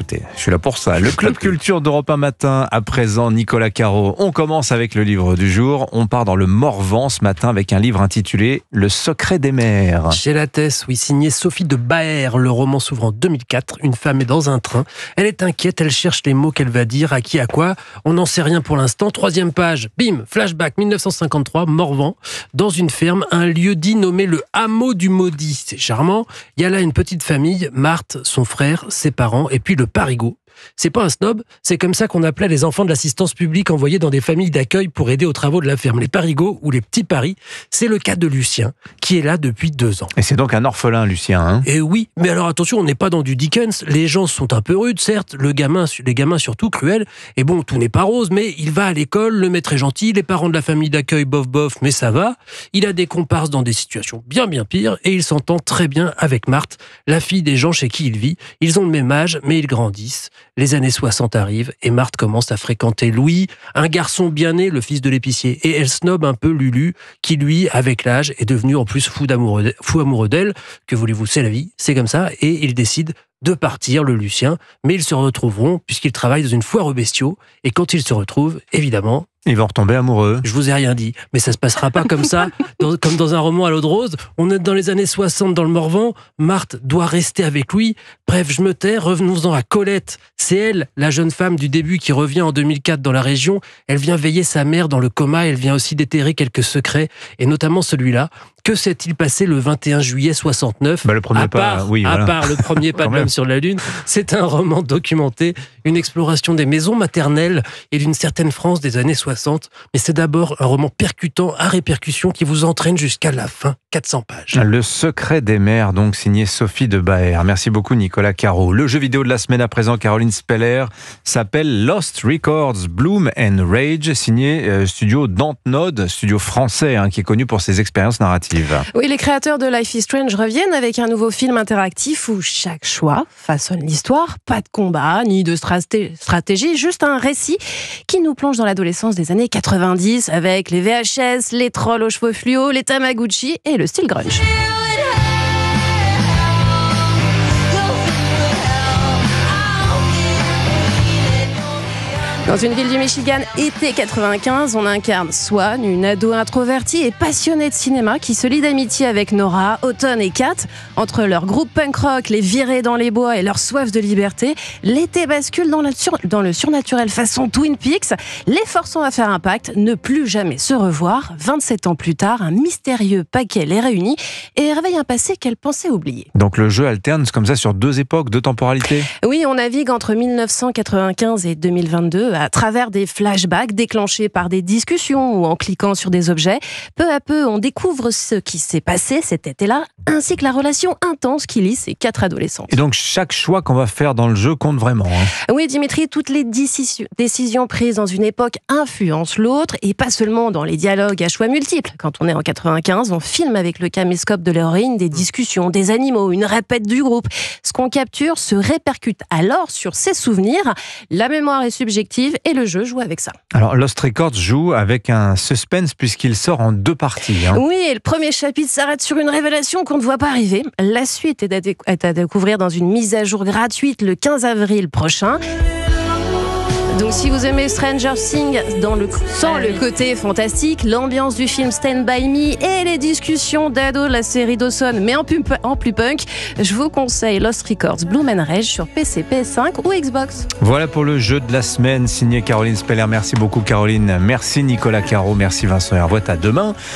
écoutez, je suis là pour ça. Le Club Culture d'Europe 1 matin, à présent, Nicolas Caro. On commence avec le livre du jour. On part dans le Morvan ce matin avec un livre intitulé Le secret des mers. Chez Lattès, oui, signé Sophie de Baer. Le roman s'ouvre en 2004. Une femme est dans un train. Elle est inquiète, elle cherche les mots qu'elle va dire, à qui, à quoi. On n'en sait rien pour l'instant. 3e page, bim, flashback 1953, Morvan, dans une ferme, un lieu dit nommé le hameau du maudit. C'est charmant. Il y a là une petite famille, Marthe, son frère, ses parents, et puis le parigot. C'est pas un snob, c'est comme ça qu'on appelait les enfants de l'assistance publique envoyés dans des familles d'accueil pour aider aux travaux de la ferme. Les parigots ou les petits paris, c'est le cas de Lucien, qui est là depuis 2 ans. Et c'est donc un orphelin, Lucien, hein ? Et oui, mais alors attention, on n'est pas dans du Dickens. Les gens sont un peu rudes, certes, les gamins surtout cruels. Et bon, tout n'est pas rose, mais il va à l'école, le maître est gentil, les parents de la famille d'accueil, bof, mais ça va. Il a des comparses dans des situations bien pires, et il s'entend très bien avec Marthe, la fille des gens chez qui il vit. Ils ont le même âge, mais ils grandissent. Les années 60 arrivent et Marthe commence à fréquenter Louis, un garçon bien né, le fils de l'épicier. Et elle snobe un peu Lulu, qui lui, avec l'âge, est devenu en plus fou amoureux d'elle. Que voulez-vous, c'est la vie, c'est comme ça. Et il décide de partir, le Lucien. Mais ils se retrouveront puisqu'ils travaillent dans une foire aux bestiaux. Et quand ils se retrouvent, évidemment... Ils vont retomber amoureux. Je vous ai rien dit, mais ça se passera pas comme ça, comme dans un roman à l'eau de rose. On est dans les années 60 dans le Morvan. Marthe doit rester avec lui. Bref, je me tais. Revenons-en à Colette. C'est elle, la jeune femme du début qui revient en 2004 dans la région. Elle vient veiller sa mère dans le coma. Elle vient aussi déterrer quelques secrets, et notamment celui-là. Que s'est-il passé le 21 juillet 69 le premier pas, oui, voilà. À part le premier pas de l'homme sur la Lune, c'est un roman documenté, une exploration des maisons maternelles et d'une certaine France des années 60. Mais c'est d'abord un roman percutant à répercussion qui vous entraîne jusqu'à la fin, 400 pages. Le secret des mers, donc signé Sophie de Baer. Merci beaucoup Nicolas Caro. Le jeu vidéo de la semaine à présent, Caroline Speller, s'appelle Lost Records Bloom and Rage, signé studio Dontnod, studio français qui est connu pour ses expériences narratives. Oui, les créateurs de Life is Strange reviennent avec un nouveau film interactif où chaque choix façonne l'histoire. Pas de combat, ni de stratégie, juste un récit qui nous plonge dans l'adolescence des années 90 avec les VHS, les trolls aux cheveux fluo, les Tamagotchi et le style grunge. Dans une ville du Michigan, été 95, on incarne Swan, une ado introvertie et passionnée de cinéma qui se lie d'amitié avec Nora, Autumn et Kat. Entre leur groupe punk rock, les virés dans les bois et leur soif de liberté, l'été bascule dans le surnaturel façon Twin Peaks, les forçant à faire un pacte, ne plus jamais se revoir. 27 ans plus tard, un mystérieux paquet les réunit et réveille un passé qu'elle pensait oublier. Donc le jeu alterne comme ça sur 2 époques, 2 temporalités ? Oui, on navigue entre 1995 et 2022 à travers des flashbacks déclenchés par des discussions ou en cliquant sur des objets. Peu à peu, on découvre ce qui s'est passé cet été-là, ainsi que la relation intense qui lie ces 4 adolescentes. Et donc chaque choix qu'on va faire dans le jeu compte vraiment. Oui, Dimitri, toutes les décisions prises dans une époque influencent l'autre, et pas seulement dans les dialogues à choix multiples. Quand on est en 95, on filme avec le caméscope de l'héroïne des discussions, des animaux, une répète du groupe. Ce qu'on capture se répercute alors sur ses souvenirs. La mémoire est subjective et le jeu joue avec ça. Alors Lost Records joue avec un suspense puisqu'il sort en 2 parties. Oui, et le premier chapitre s'arrête sur une révélation qu'on ne voit pas arriver. La suite est à découvrir dans une mise à jour gratuite le 15 avril prochain. Donc si vous aimez Stranger Things sans le côté fantastique, l'ambiance du film Stand By Me et les discussions d'ados de la série Dawson, mais en plus punk, je vous conseille Lost Records Bloom and Rage sur PC, PS5 ou Xbox. Voilà pour le jeu de la semaine signé Caroline Speller. Merci beaucoup Caroline. Merci Nicolas Caro. Merci Vincent Hervouet. À demain.